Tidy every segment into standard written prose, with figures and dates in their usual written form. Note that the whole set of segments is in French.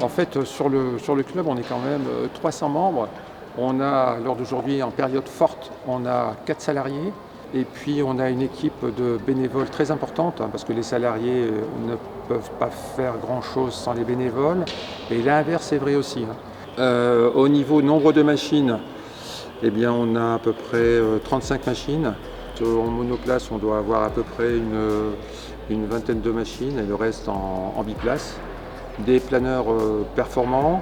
En fait, sur le club, on est quand même 300 membres. On a, à l'heure d'aujourd'hui, en période forte, on a 4 salariés. Et puis, on a une équipe de bénévoles très importante, hein, parce que les salariés ne peuvent pas faire grand-chose sans les bénévoles. Et l'inverse est vrai aussi, hein. Au niveau nombre de machines, eh bien, on a à peu près 35 machines. En monoplace, on doit avoir à peu près une vingtaine de machines et le reste en biplace. Des planeurs performants,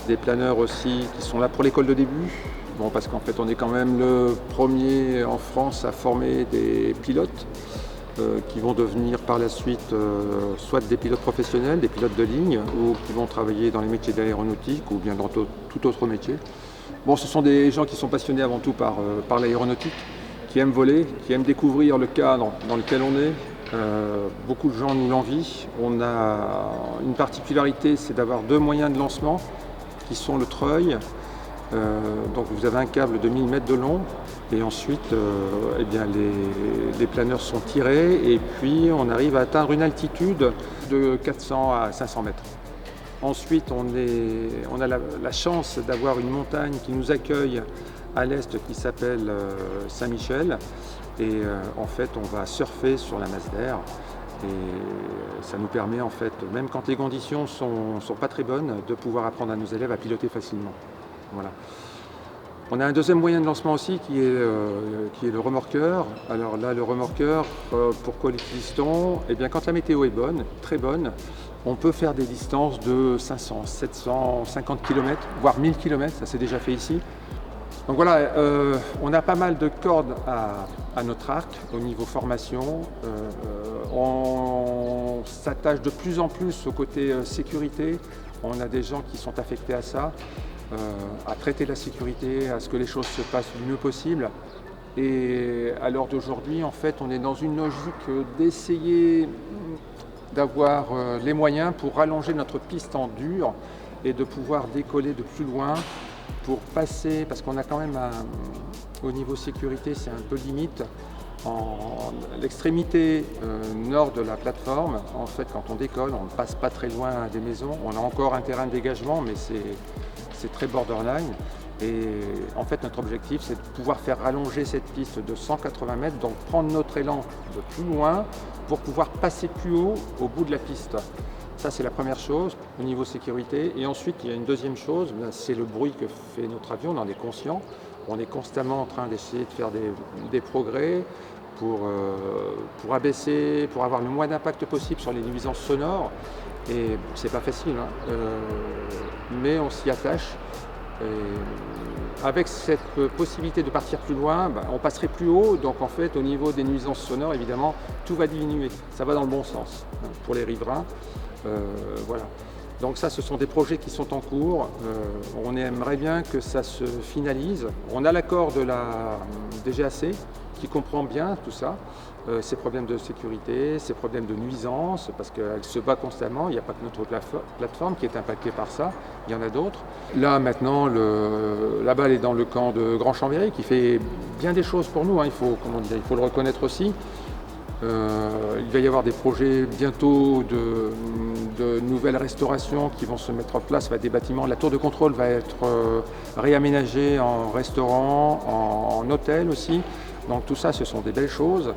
des planeurs aussi qui sont là pour l'école de début. Bon, parce qu'en fait, on est quand même le premier en France à former des pilotes qui vont devenir par la suite soit des pilotes professionnels, des pilotes de ligne, ou qui vont travailler dans les métiers d'aéronautique ou bien dans tout autre métier. Bon, ce sont des gens qui sont passionnés avant tout par l'aéronautique, qui aiment voler, qui aiment découvrir le cadre dans lequel on est. Beaucoup de gens nous l'envient. On a une particularité, c'est d'avoir 2 moyens de lancement qui sont le treuil. Donc vous avez un câble de 1000 mètres de long et ensuite eh bien, les planeurs sont tirés et puis on arrive à atteindre une altitude de 400 à 500 mètres. Ensuite on a la chance d'avoir une montagne qui nous accueille à l'est qui s'appelle Saint-Michel et en fait on va surfer sur la masse d'air. Et ça nous permet en fait, même quand les conditions sont pas très bonnes, de pouvoir apprendre à nos élèves à piloter facilement. Voilà. On a un deuxième moyen de lancement aussi qui est le remorqueur. Alors là, le remorqueur, pourquoi l'utilise-t-on ? Eh bien, quand la météo est bonne, très bonne, on peut faire des distances de 500, 750 km, voire 1000 km, ça s'est déjà fait ici. Donc voilà, on a pas mal de cordes à notre arc au niveau formation. On s'attache de plus en plus au côté sécurité. On a des gens qui sont affectés à ça, à traiter la sécurité, à ce que les choses se passent du mieux possible. Et à l'heure d'aujourd'hui, en fait, on est dans une logique d'essayer d'avoir les moyens pour rallonger notre piste en dur et de pouvoir décoller de plus loin pour passer, parce qu'on a quand même au niveau sécurité, c'est un peu limite. L'extrémité nord de la plateforme, en fait, quand on décolle, on ne passe pas très loin des maisons. On a encore un terrain de dégagement, mais c'est très borderline. Et en fait, notre objectif, c'est de pouvoir faire rallonger cette piste de 180 mètres, donc prendre notre élan de plus loin pour pouvoir passer plus haut au bout de la piste. Ça, c'est la première chose au niveau sécurité. Et ensuite, il y a une deuxième chose, c'est le bruit que fait notre avion, on en est conscient. On est constamment en train d'essayer de faire des progrès pour abaisser, pour avoir le moins d'impact possible sur les nuisances sonores. Et c'est pas facile, hein. Mais on s'y attache. Et avec cette possibilité de partir plus loin, on passerait plus haut. Donc en fait, au niveau des nuisances sonores, évidemment, tout va diminuer. Ça va dans le bon sens, hein, pour les riverains. Voilà. Donc ça, ce sont des projets qui sont en cours. On aimerait bien que ça se finalise. On a l'accord de la DGAC qui comprend bien tout ça, ces problèmes de sécurité, ces problèmes de nuisance, parce qu'elle se bat constamment. Il n'y a pas que notre plateforme qui est impactée par ça, il y en a d'autres. Là, maintenant, la balle est dans le camp de Grand Chambéry qui fait bien des choses pour nous, hein. Il faut le reconnaître aussi. Il va y avoir des projets bientôt de nouvelles restaurations qui vont se mettre en place, des bâtiments. La tour de contrôle va être réaménagée en restaurant, en hôtel aussi. Donc tout ça, ce sont des belles choses.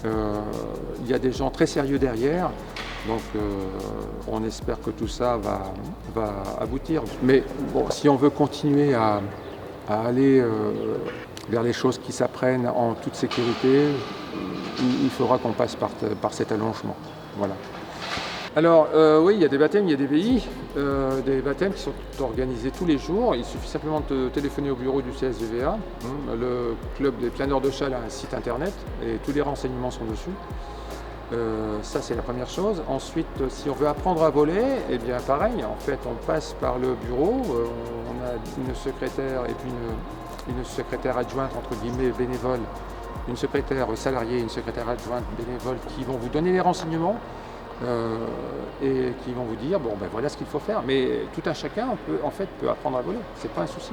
Il y a des gens très sérieux derrière. Donc on espère que tout ça va aboutir. Mais bon, si on veut continuer à aller vers les choses qui s'apprennent en toute sécurité, il faudra qu'on passe par cet allongement. Voilà. Alors oui, il y a des baptêmes, il y a des baptêmes qui sont organisés tous les jours. Il suffit simplement de téléphoner au bureau du CSVA. Le club des planeurs de Châles a un site internet et tous les renseignements sont dessus. Ça, c'est la première chose. Ensuite, si on veut apprendre à voler, eh bien pareil, en fait, on passe par le bureau. On a une secrétaire et puis une secrétaire adjointe, entre guillemets, bénévole, une secrétaire salariée et une secrétaire adjointe bénévole qui vont vous donner les renseignements et qui vont vous dire, bon, ben voilà ce qu'il faut faire. Mais tout un chacun peut apprendre à voler, c'est pas un souci.